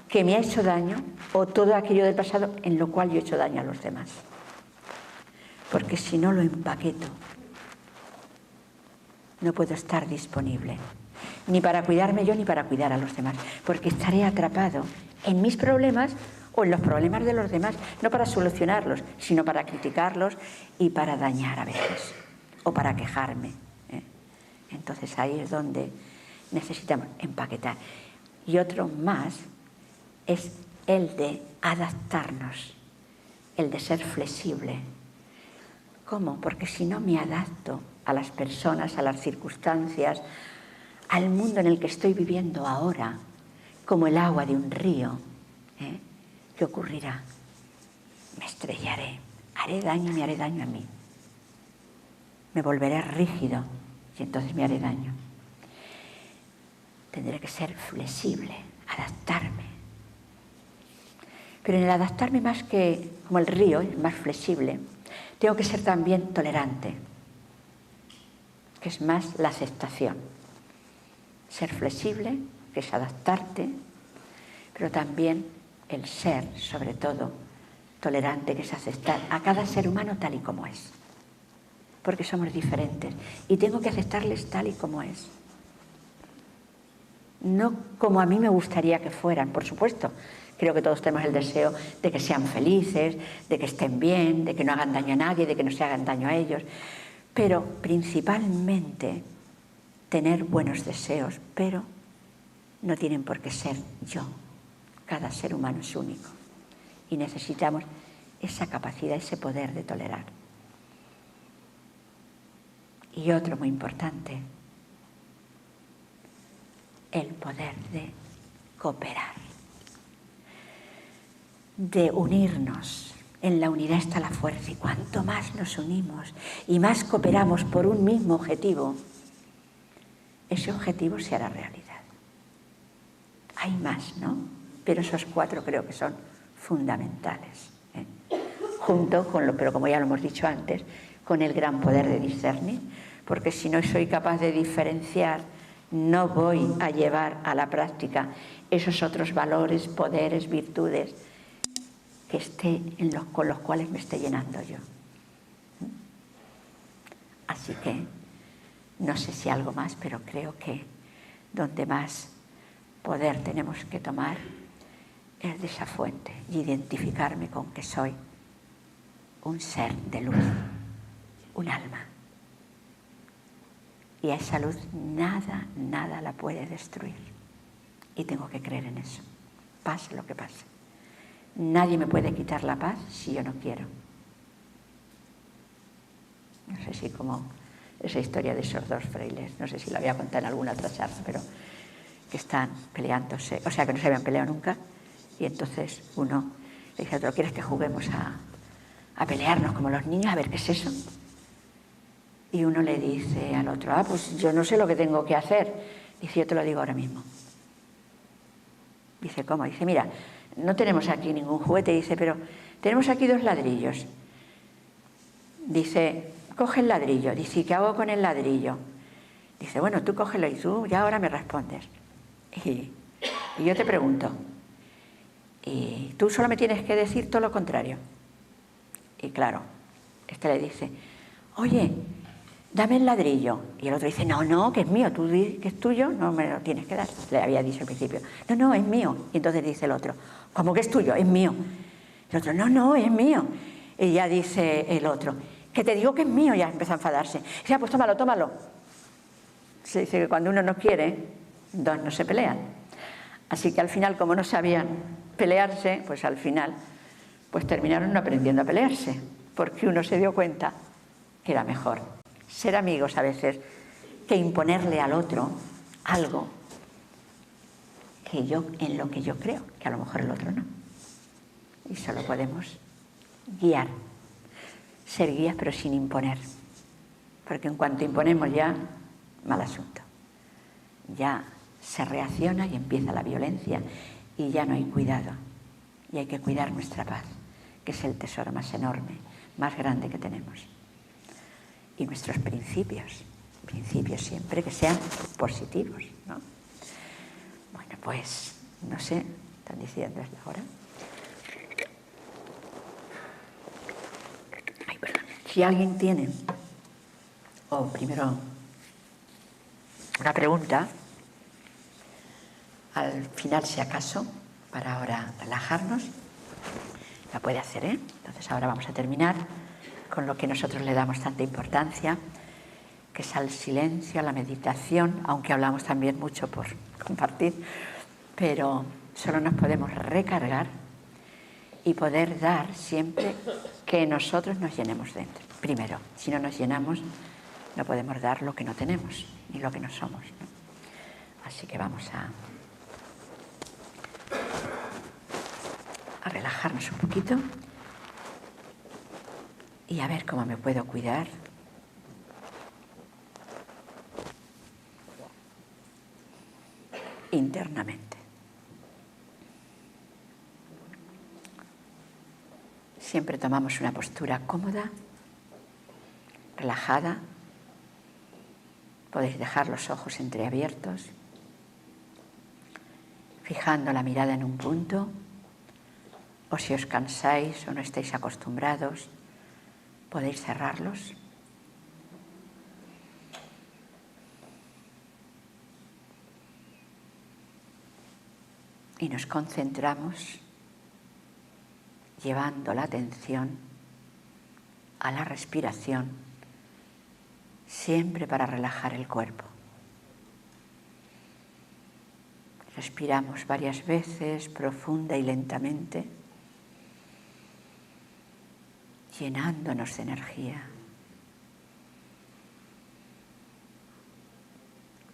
que me ha hecho daño o todo aquello del pasado en lo cual yo he hecho daño a los demás. Porque si no lo empaqueto, no puedo estar disponible, ni para cuidarme yo ni para cuidar a los demás, porque estaré atrapado en mis problemas o en los problemas de los demás, no para solucionarlos, sino para criticarlos y para dañar a veces, o para quejarme. Entonces ahí es donde necesitamos empaquetar. Y otro más es el de adaptarnos, el de ser flexible, ¿Cómo? Porque si no me adapto a las personas, a las circunstancias, al mundo en el que estoy viviendo ahora, como el agua de un río, ¿qué ocurrirá? Me estrellaré, haré daño y me haré daño a mí. Me volveré rígido y entonces me haré daño. Tendré que ser flexible, adaptarme. Pero en el adaptarme, más que como el río, más flexible, tengo que ser también tolerante, que es más la aceptación. Ser flexible, que es adaptarte, pero también el ser, sobre todo, tolerante, que es aceptar a cada ser humano tal y como es. Porque somos diferentes y tengo que aceptarles tal y como es. No como a mí me gustaría que fueran, por supuesto. Creo que todos tenemos el deseo de que sean felices, de que estén bien, de que no hagan daño a nadie, de que no se hagan daño a ellos. Pero principalmente tener buenos deseos, pero no tienen por qué ser yo. Cada ser humano es único y necesitamos esa capacidad, ese poder de tolerar. Y otro muy importante, el poder de cooperar, de unirnos. En la unidad está la fuerza y cuanto más nos unimos y más cooperamos por un mismo objetivo, ese objetivo se hará realidad. Hay más, ¿no? Pero esos 4 creo que son fundamentales, junto con pero como ya lo hemos dicho antes, con el gran poder de discernir, porque si no soy capaz de diferenciar, no voy a llevar a la práctica esos otros valores, poderes, virtudes con los cuales me esté llenando yo. Así que no sé si algo más, pero creo que donde más poder tenemos que tomar es de esa fuente y identificarme con que soy un ser de luz, un alma. Y a esa luz nada la puede destruir. Y tengo que creer en eso, pase lo que pase. Nadie me puede quitar la paz si yo no quiero. No sé si como esa historia de esos 2 frailes, no sé si la voy a contar en alguna otra charla, pero que están peleándose, o sea que no se habían peleado nunca, y entonces uno le dice a otro, ¿quieres que juguemos a pelearnos como los niños? A ver, ¿qué es eso? Y uno le dice al otro, pues yo no sé lo que tengo que hacer. Dice, yo te lo digo ahora mismo. Dice, ¿cómo? Dice, mira, no tenemos aquí ningún juguete. Dice, pero tenemos aquí 2 ladrillos. Dice, coge el ladrillo. Dice, ¿y qué hago con el ladrillo? Dice, bueno, tú cógelo y tú ya ahora me respondes. Y yo te pregunto, y tú solo me tienes que decir todo lo contrario. Y claro, este le dice, oye, dame el ladrillo. Y el otro dice, no, que es mío, tú dices que es tuyo, no me lo tienes que dar. Le había dicho al principio, no, es mío. Y entonces dice el otro, ¿cómo que es tuyo? Es mío. Y el otro, no, es mío. Y ya dice el otro, que te digo que es mío. Ya empezó a enfadarse. Y dice, pues tómalo. Se dice que cuando uno no quiere, 2 no se pelean. Así que al final, como no sabían pelearse, pues al final pues terminaron no aprendiendo a pelearse, porque uno se dio cuenta que era mejor ser amigos a veces que imponerle al otro algo en lo que yo creo, que a lo mejor el otro no. Y solo podemos guiar, ser guías pero sin imponer, porque en cuanto imponemos ya, mal asunto. Ya se reacciona y empieza la violencia y ya no hay cuidado. Y hay que cuidar nuestra paz, que es el tesoro más enorme, más grande que tenemos. Y nuestros principios siempre que sean positivos, ¿no? Bueno, pues, no sé, están diciendo es la hora. Ay, perdón. Si alguien tiene, primero, una pregunta, al final si acaso, para ahora relajarnos, la puede hacer, ¿eh? Entonces ahora vamos a terminar con lo que nosotros le damos tanta importancia, que es al silencio, a la meditación, aunque hablamos también mucho por compartir, pero solo nos podemos recargar y poder dar siempre que nosotros nos llenemos dentro. Primero, si no nos llenamos, no podemos dar lo que no tenemos, ni lo que no somos, ¿no? Así que vamos a relajarnos un poquito y a ver cómo me puedo cuidar internamente. Siempre tomamos una postura cómoda, relajada. Podéis dejar los ojos entreabiertos, fijando la mirada en un punto, o si os cansáis o no estáis acostumbrados, podéis cerrarlos. Y nos concentramos llevando la atención a la respiración, siempre para relajar el cuerpo. Respiramos varias veces, profunda y lentamente, llenándonos de energía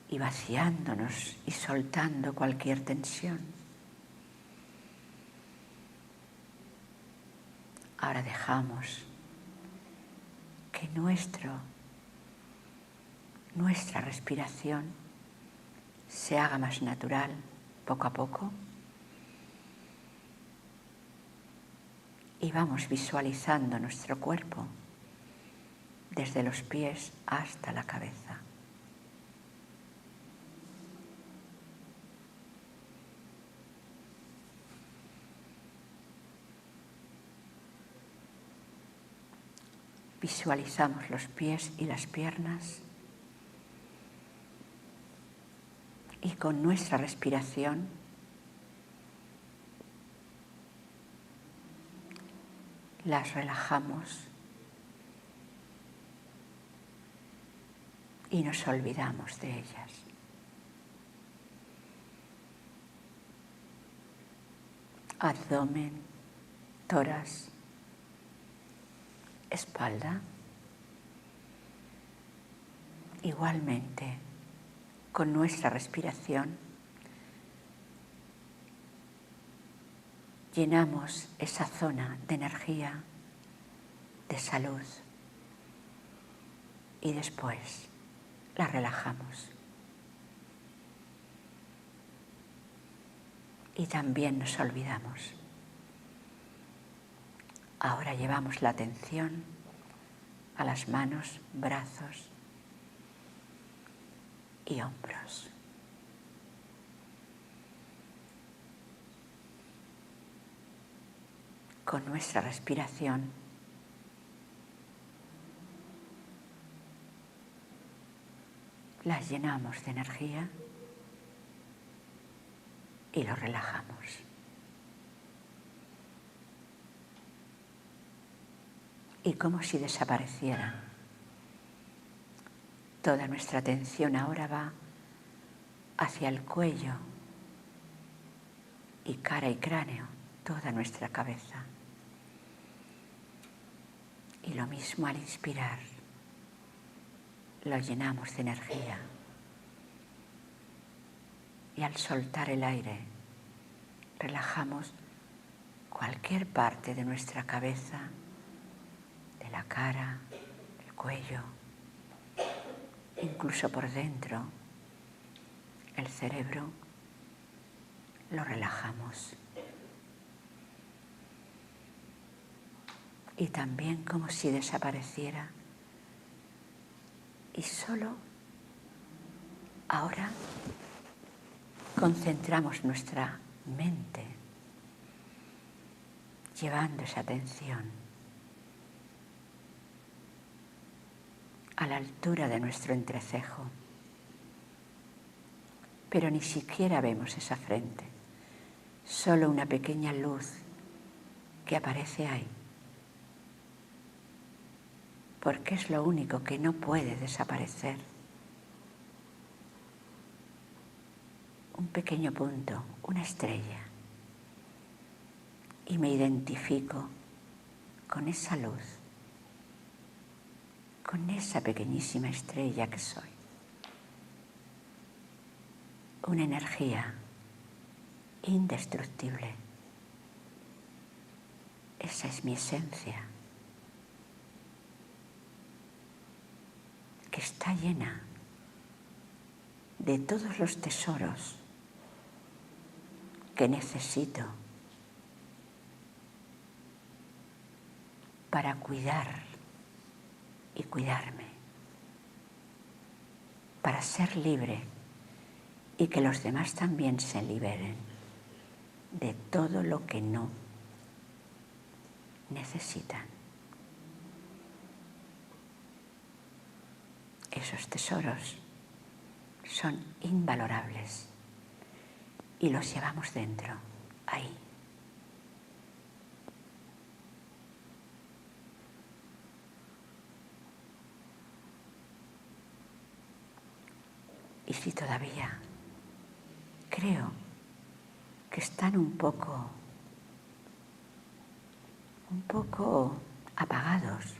y vaciándonos y soltando cualquier tensión. Ahora dejamos que nuestra respiración se haga más natural poco a poco y vamos visualizando nuestro cuerpo desde los pies hasta la cabeza. Visualizamos los pies y las piernas y con nuestra respiración las relajamos y nos olvidamos de ellas. Abdomen, tórax, espalda. Igualmente, con nuestra respiración, llenamos esa zona de energía, de salud, y después la relajamos. Y también nos olvidamos. Ahora llevamos la atención a las manos, brazos y hombros. Con nuestra respiración las llenamos de energía y lo relajamos. Y como si desaparecieran. Toda nuestra atención ahora va hacia el cuello y cara y cráneo, toda nuestra cabeza. Y lo mismo al inspirar, lo llenamos de energía. Y al soltar el aire, relajamos cualquier parte de nuestra cabeza, de la cara, el cuello, incluso por dentro, el cerebro, lo relajamos. Y también como si desapareciera. Y solo ahora concentramos nuestra mente, llevando esa atención a la altura de nuestro entrecejo. Pero ni siquiera vemos esa frente, solo una pequeña luz que aparece ahí, porque es lo único que no puede desaparecer. Un pequeño punto, una estrella, y me identifico con esa luz, con esa pequeñísima estrella que soy. Una energía indestructible. Esa es mi esencia, que está llena de todos los tesoros que necesito para cuidar y cuidarme, para ser libre y que los demás también se liberen de todo lo que no necesitan. Esos tesoros son invalorables y los llevamos dentro, ahí. Y si todavía creo que están un poco apagados,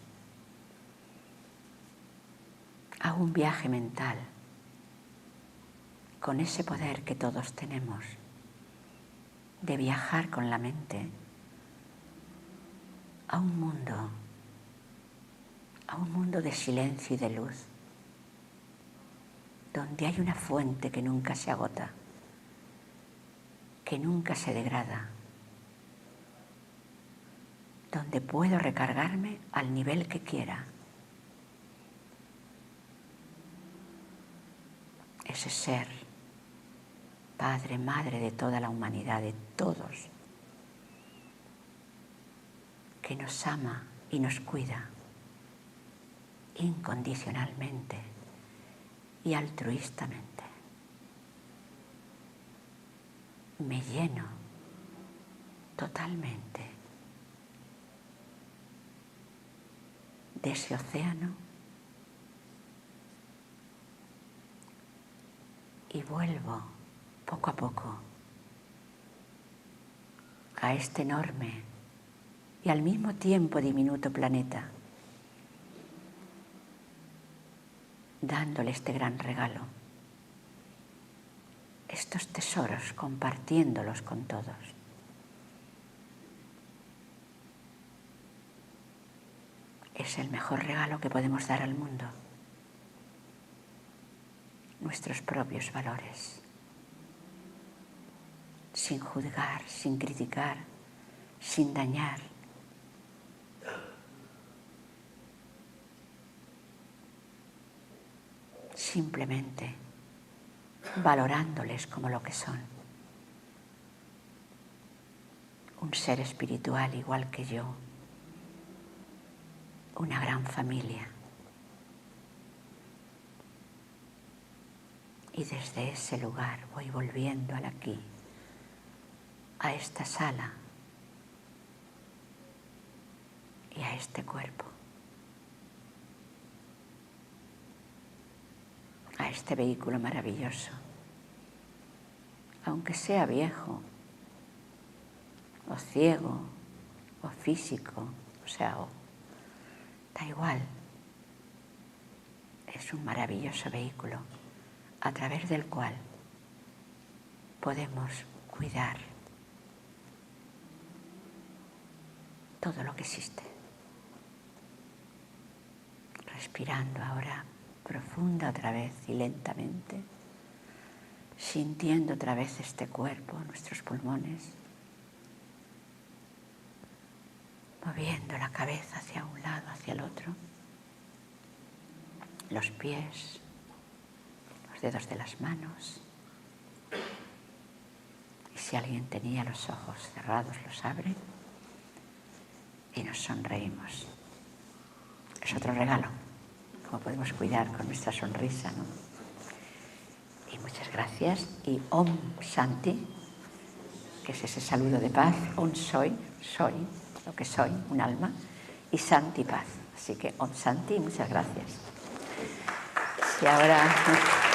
hago un viaje mental con ese poder que todos tenemos de viajar con la mente a un mundo de silencio y de luz, donde hay una fuente que nunca se agota, que nunca se degrada, donde puedo recargarme al nivel que quiera. Ese ser, Padre, Madre de toda la humanidad, de todos, que nos ama y nos cuida incondicionalmente y altruistamente. Me lleno totalmente de ese océano y vuelvo poco a poco a este enorme y al mismo tiempo diminuto planeta, dándole este gran regalo, estos tesoros, compartiéndolos con todos. Es el mejor regalo que podemos dar al mundo, nuestros propios valores, sin juzgar, sin criticar, sin dañar. Simplemente valorándoles como lo que son. Un ser espiritual igual que yo, una gran familia. Y desde ese lugar voy volviendo al aquí, a esta sala y a este cuerpo, a este vehículo maravilloso, aunque sea viejo, o ciego, o físico, da igual. Es un maravilloso vehículo a través del cual podemos cuidar todo lo que existe. Respirando ahora profunda otra vez y lentamente, sintiendo otra vez este cuerpo, nuestros pulmones, moviendo la cabeza hacia un lado, hacia el otro, los pies, los dedos de las manos. Y si alguien tenía los ojos cerrados, los abre y nos sonreímos. Es otro regalo, como podemos cuidar con nuestra sonrisa, ¿no? Y muchas gracias. Y Om Shanti, que es ese saludo de paz. Om soy lo que soy, un alma. Y Shanti, paz. Así que Om Shanti, muchas gracias. Y ahora